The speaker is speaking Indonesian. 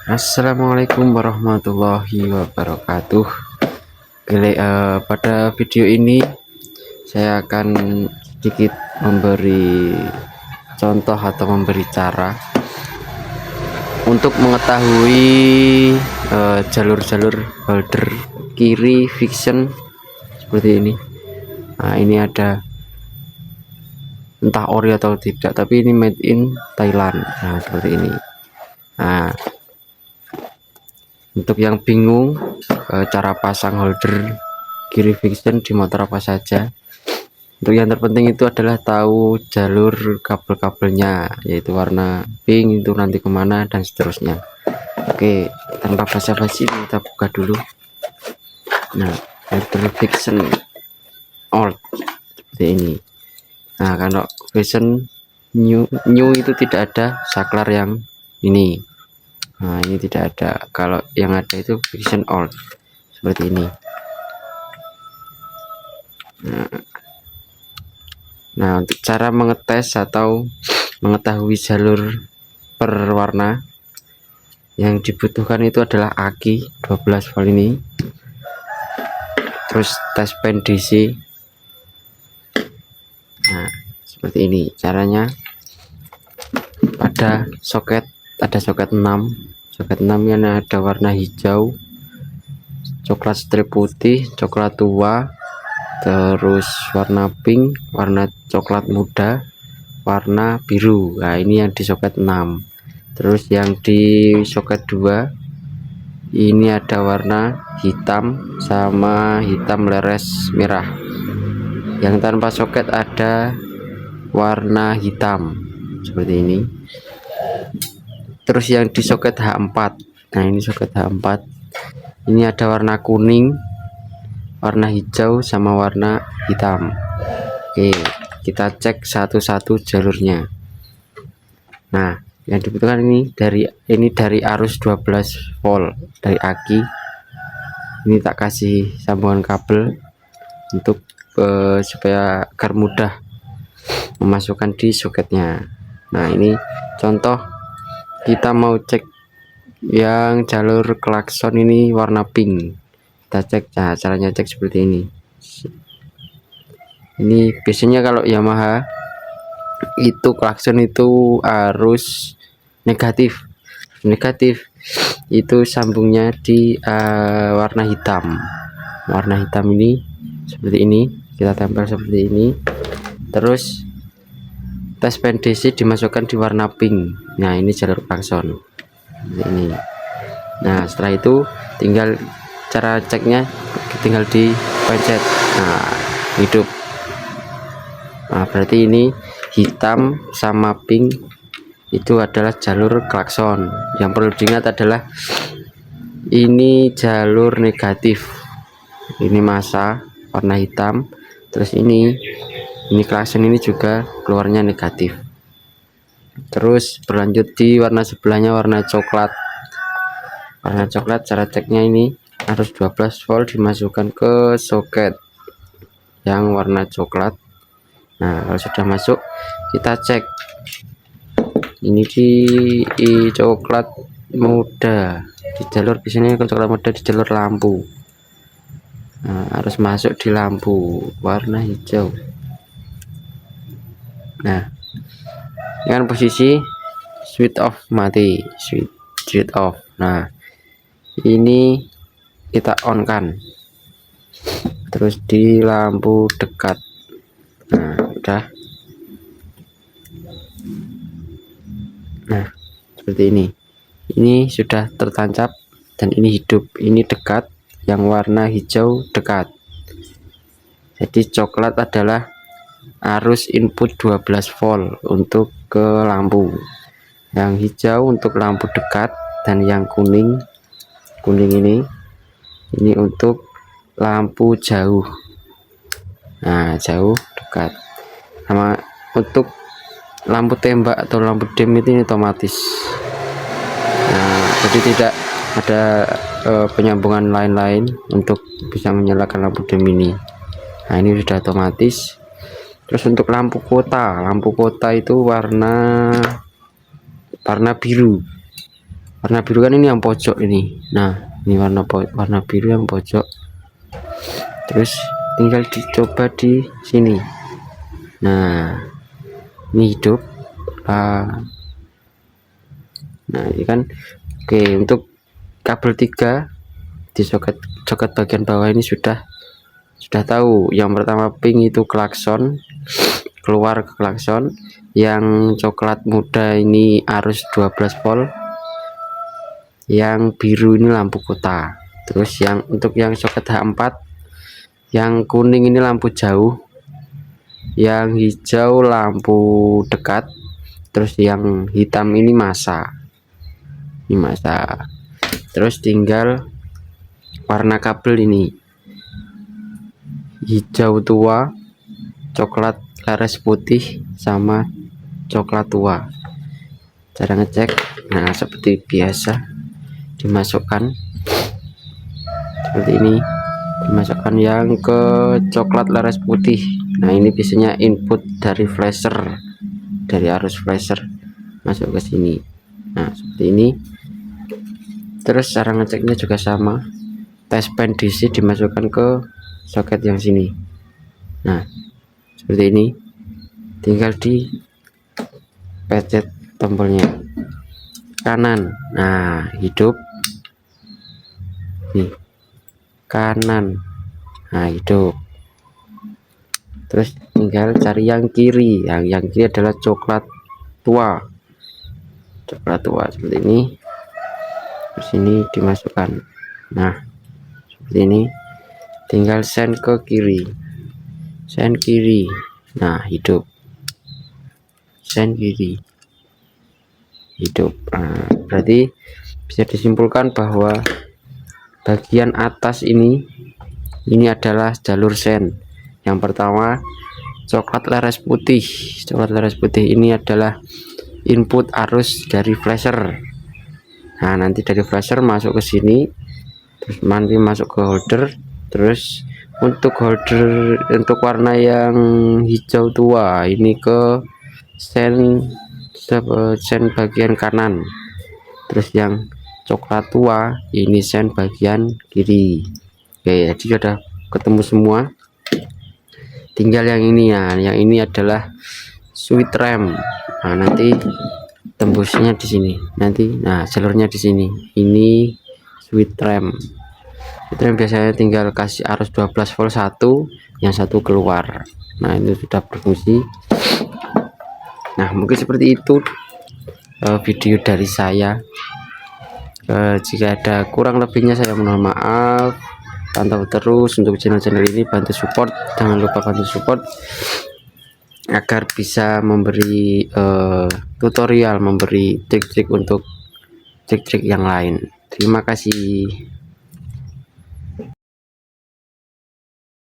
Assalamualaikum warahmatullahi wabarakatuh. Pada video ini saya akan sedikit memberi contoh atau memberi cara untuk mengetahui jalur-jalur holder kiri fiction seperti ini. Nah, ini ada entah ori atau tidak, tapi ini made in Thailand. Nah, seperti ini. Nah, untuk yang bingung cara pasang holder kiri fiction di motor apa saja, untuk yang terpenting itu adalah tahu jalur kabel-kabelnya, yaitu warna pink itu nanti kemana dan seterusnya. Oke, tanpa basa-basi kita buka dulu. Nah, holder fiction old seperti ini. Nah, kalau version new itu tidak ada saklar yang ini. Nah, ini tidak ada. Kalau yang ada itu version old seperti ini. Nah, untuk cara mengetes atau mengetahui jalur per warna, yang dibutuhkan itu adalah aki 12 volt ini, terus tes pen DC. Nah, seperti ini caranya. Ada soket 6. Soket 6 yang ada warna hijau, coklat strip putih, coklat tua, terus warna pink, warna coklat muda, warna biru. Nah, ini yang di soket 6. Terus yang di soket 2 ini ada warna hitam sama hitam leres merah. Yang tanpa soket ada warna hitam seperti ini. Terus yang di soket H4, nah ini soket H4, ini ada warna kuning, warna hijau sama warna hitam. Oke, kita cek satu-satu jalurnya. Nah, yang dibutuhkan ini dari arus 12 volt dari aki. Ini tak kasih sambungan kabel untuk supaya agar mudah memasukkan di soketnya. Nah, ini contoh kita mau cek yang jalur klakson ini warna pink. Kita cek. Nah, caranya cek seperti ini. Ini biasanya kalau Yamaha itu klakson itu arus negatif itu sambungnya di warna hitam. Warna hitam ini seperti ini, kita tempel seperti ini. Terus tes pen DC dimasukkan di warna pink. Nah, ini jalur klakson ini. Nah, setelah itu tinggal cara ceknya tinggal dipencet. Nah, hidup. Nah, berarti ini hitam sama pink itu adalah jalur klakson. Yang perlu diingat adalah ini jalur negatif. Ini massa warna hitam. Terus ini klakson ini juga keluarnya negatif. Terus berlanjut di warna sebelahnya warna coklat. Warna coklat, cara ceknya ini harus 12 volt dimasukkan ke soket yang warna coklat. Nah, kalau sudah masuk kita cek. Ini di coklat muda, di jalur biasanya coklat muda di jalur lampu. Nah, harus masuk di lampu warna hijau. Nah, dengan posisi switch off mati, switch off. Nah, ini kita on kan, terus di lampu dekat. Nah, udah. Nah, seperti ini sudah tertancap dan ini hidup. Ini dekat, yang warna hijau dekat. Jadi coklat adalah arus input 12 volt untuk ke lampu, yang hijau untuk lampu dekat, dan yang kuning ini untuk lampu jauh. Nah, jauh dekat. Sama untuk lampu tembak atau lampu dim ini otomatis. Nah, jadi tidak ada penyambungan lain-lain untuk bisa menyalakan lampu dim ini. Nah, ini sudah otomatis. Terus untuk lampu kota itu warna biru. Warna biru kan ini yang pojok ini. Nah, ini warna biru yang pojok. Terus tinggal dicoba di sini. Nah, ini hidup. Nah, ini kan oke. Untuk kabel 3 di soket bagian bawah ini sudah tahu. Yang pertama pink itu klakson, keluar ke klakson. Yang coklat muda ini arus 12 volt. Yang biru ini lampu kota. Terus yang untuk yang soket H4, yang kuning ini lampu jauh, yang hijau lampu dekat, terus yang hitam ini masa. Ini masa. Terus tinggal warna kabel ini, hijau tua, coklat laras putih, sama coklat tua. Cara ngecek, nah seperti biasa, dimasukkan seperti ini, dimasukkan yang ke coklat laras putih. Nah, ini biasanya input dari flasher, dari arus flasher masuk ke sini. Nah, seperti ini. Terus cara ngeceknya juga sama, tes pen DC dimasukkan ke soket yang sini. Nah, seperti ini, tinggal di pencet tombolnya kanan. Nah, hidup nih, kanan. Nah, hidup. Terus tinggal cari yang kiri. Yang kiri adalah coklat tua, seperti ini. Terus ini dimasukkan. Nah, seperti ini, tinggal send ke kiri, send kiri. Nah, hidup, send kiri, hidup. Nah, berarti bisa disimpulkan bahwa bagian atas ini adalah jalur send. Yang pertama coklat laras putih. Coklat laras putih ini adalah input arus dari flasher. Nah, nanti dari flasher masuk ke sini, terus nanti masuk ke holder. Terus untuk holder, untuk warna yang hijau tua ini ke send bagian kanan. Terus yang coklat tua ini send bagian kiri. Oke, jadi sudah ketemu semua. Tinggal yang ini ya, yang ini adalah switch rem. Nah, nanti tembusnya di sini, nanti nah jalurnya di sini. Ini switch rem. Switch rem biasanya tinggal kasih arus 12 volt satu, yang satu keluar. Nah, itu sudah berfungsi. Nah, mungkin seperti itu video dari saya. Jika ada kurang lebihnya saya mohon maaf. Pantau terus untuk channel-channel ini, bantu support, jangan lupa bantu support agar bisa memberi tutorial, memberi trik-trik untuk trik-trik yang lain. Terima kasih.